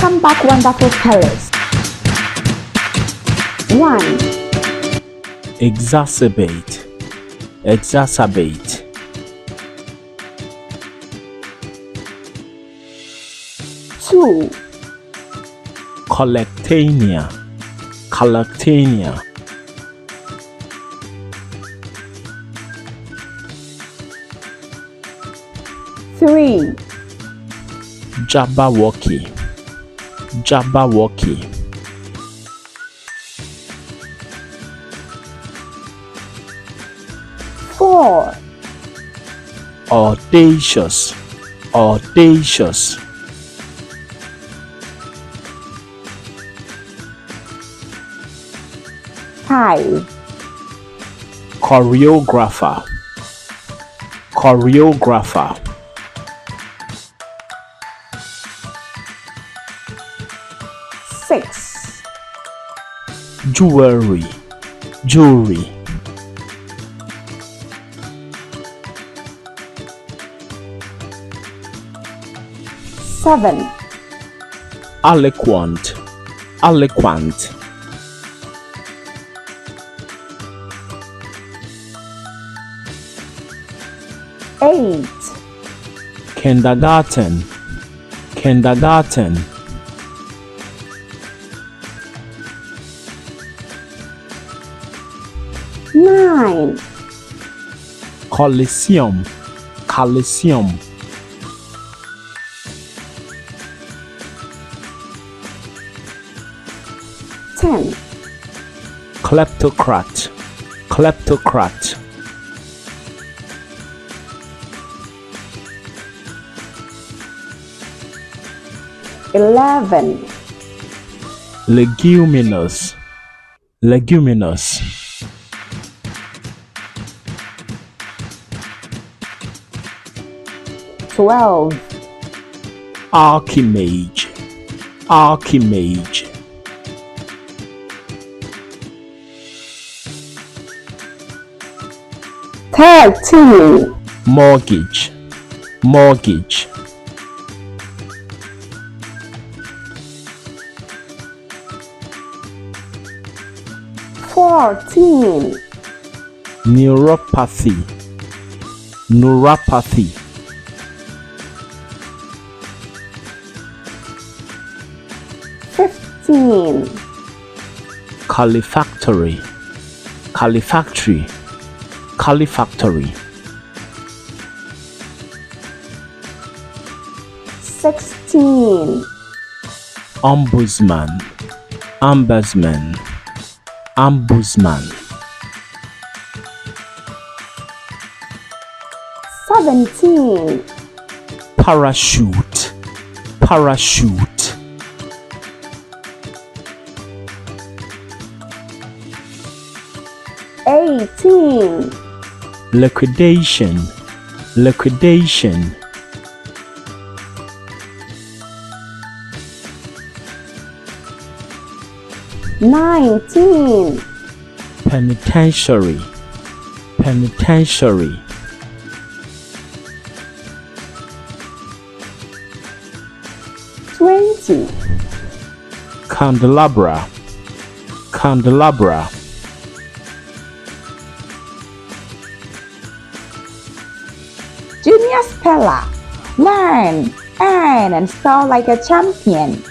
Welcome back, wonderful spellers. 1, exacerbate, exacerbate, 2, collectania, collectania, 3, jabberwocky, jabberwocky, 4, audacious, audacious, 5, choreographer, choreographer, 6, jewelry, jewelry, 7, eloquent, eloquent, 8, kindergarten, kindergarten, 9, coliseum, coliseum, 10, kleptocrat, kleptocrat, 11, leguminous, leguminous, 12, archimage, archimage, 13, mortgage, mortgage, 14, neuropathy, neuropathy, 15, calefactory, calefactory, calefactory, 16, ombudsman, ombudsman, ombudsman, 17, parachute, parachute, 18, liquidation, liquidation, 19, penitentiary, penitentiary, 20, candelabra, candelabra, Junior speller. Learn, earn, and spell like a champion.